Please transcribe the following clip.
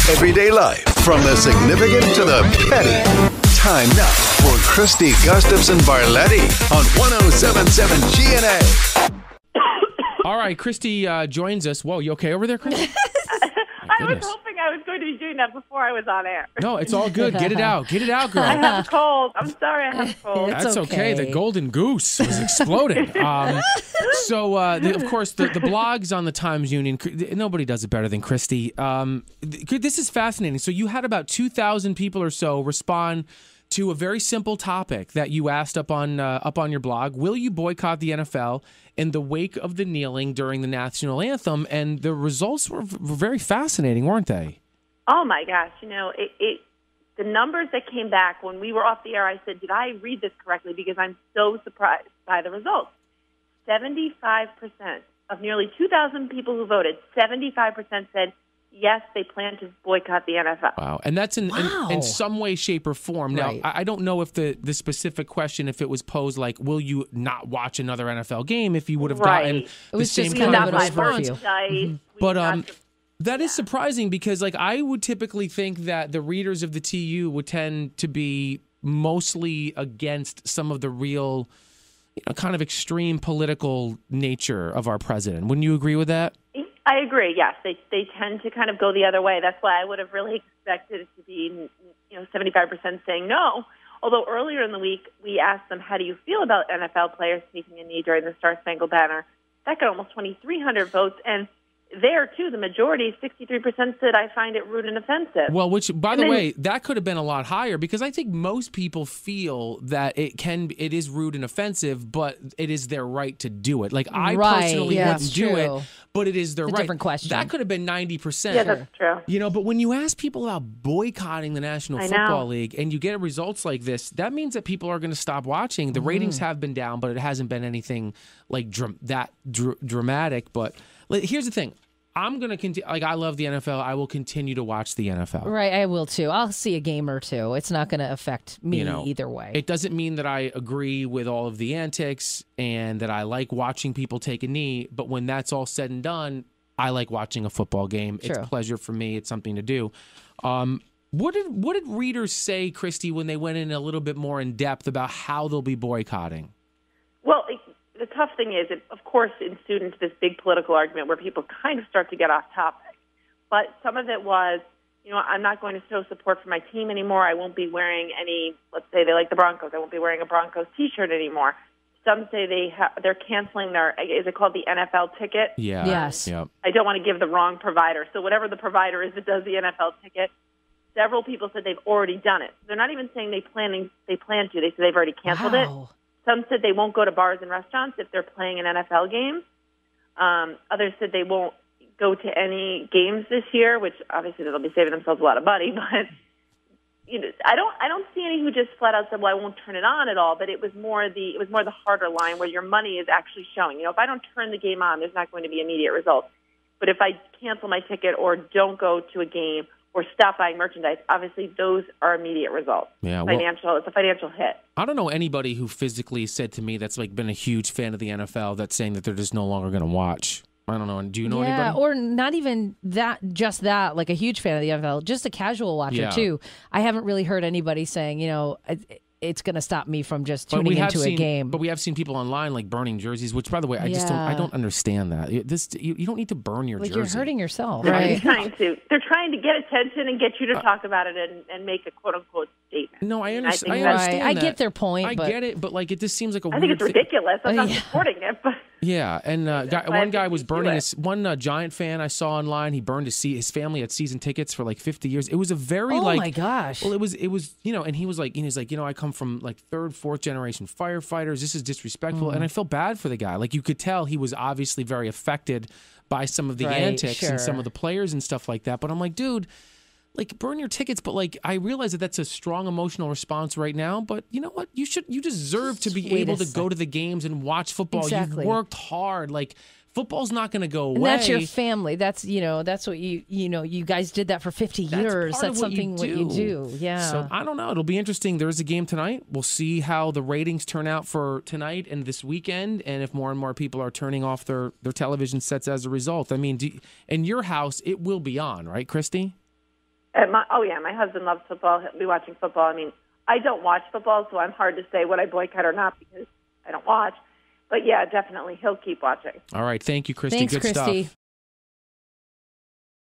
Everyday life, from the significant to the petty. Time now for Christy Gustafson Barletti on 107.7 GNA. All right, Christy joins us. Whoa, you okay over there, Christy? I was hoping I was going to be doing that before I was on air. No, it's all good. Get it out. Get it out, girl. I have a cold. I'm sorry I have a cold. That's okay. The golden goose was exploding. Of course, the blogs on the Times Union, nobody does it better than Christy. This is fascinating. So you had about 2,000 people or so respond to a very simple topic that you asked up on your blog. Will you boycott the NFL in the wake of the kneeling during the national anthem? And the results were very fascinating, weren't they? Oh, my gosh. You know, the numbers that came back when we were off the air, I said, did I read this correctly? Because I'm so surprised by the results. 75% of nearly 2,000 people who voted, 75% said, yes, they plan to boycott the NFL. Wow. And that's in some way, shape, or form. Now, I don't know if the specific question, if it was posed like, will you not watch another NFL game, if you would have gotten the same kind of response. But that is surprising because like I would typically think that the readers of the TU would tend to be mostly against some of the real, kind of extreme political nature of our president. Wouldn't you agree with that? I agree. Yes, they tend to kind of go the other way. That's why I would have really expected it to be, 75% saying no. Although earlier in the week we asked them, "How do you feel about NFL players taking a knee during the Star Spangled Banner?" That got almost 2,300 votes, and there too, the majority, 63%, said, "I find it rude and offensive." Well, which, by the way, that could have been a lot higher because I think most people feel that it is rude and offensive, but it is their right to do it. Like I personally wouldn't do it, but it is their right. Different question. That could have been 90%. Yeah, that's true. But when you ask people about boycotting the National Football League and you get results like this, that means that people are going to stop watching. The ratings have been down, but it hasn't been anything like dramatic. But here's the thing. I'm going to continue. Like, I love the NFL. I will continue to watch the NFL. Right, I will too. I'll see a game or two. It's not going to affect me either way. It doesn't mean that I agree with all of the antics and that I like watching people take a knee. But when that's all said and done, I like watching a football game. True. It's a pleasure for me. It's something to do. What did readers say, Christy, when they went in a little bit more in depth about how they'll be boycotting? Well, the tough thing is, of course, ensued into this big political argument where people kind of start to get off topic. But some of it was, I'm not going to show support for my team anymore. I won't be wearing any, let's say they like the Broncos. I won't be wearing a Broncos T-shirt anymore. Some say they're canceling their, is it called the NFL ticket? Yeah. Yes. Yep. I don't want to give the wrong provider. So whatever the provider is that does the NFL ticket, several people said they've already done it. They're not even saying they plan to. They said they've already canceled it. Some said they won't go to bars and restaurants if they're playing an NFL game. Others said they won't go to any games this year, which obviously they'll be saving themselves a lot of money. But I don't see any who just flat out said, "Well, I won't turn it on at all." But it was more the harder line where your money is actually showing. If I don't turn the game on, there's not going to be immediate results. But if I cancel my ticket or don't go to a game or stop buying merchandise, obviously those are immediate results. Yeah, it's a financial hit. I don't know anybody who physically said to me that's like been a huge fan of the NFL that's saying that they're just no longer going to watch. I don't know. Do you know anybody? Yeah, or not even that, just that, like a huge fan of the NFL, just a casual watcher too. I haven't really heard anybody saying, it's going to stop me from just tuning into a game. But we have seen people online like burning jerseys, which, by the way, I don't understand that. You don't need to burn your jersey. You're hurting yourself, right? They're trying to get attention and get you to talk about it and make a quote unquote statement. No, I understand. I understand that. I get their point. I get it, but like it just seems like I think it's ridiculous. I'm not supporting it, but. Yeah, and one guy was burning one Giant fan I saw online. He burned his family had season tickets for like 50 years. It was a very my gosh. Well, it was and he was like I come from like third, fourth generation firefighters. This is disrespectful, and I feel bad for the guy. Like you could tell he was obviously very affected by some of the antics and some of the players and stuff like that. But I'm like, dude. Like, burn your tickets, but, like, I realize that that's a strong emotional response right now, but you know what? You deserve to be able to go to the games and watch football. Exactly. You've worked hard. Like, football's not going to go away. And that's your family. That's, that's what you guys did that for 50 years. That's something what you do. Yeah. So, I don't know. It'll be interesting. There is a game tonight. We'll see how the ratings turn out for tonight and this weekend, and if more and more people are turning off their television sets as a result. I mean, in your house, it will be on, right, Christy? My husband loves football. He'll be watching football. I mean, I don't watch football, so I'm hard to say what I boycott or not because I don't watch. But yeah, definitely, he'll keep watching. All right, thank you, Christy. Thanks, Good Christy. stuff.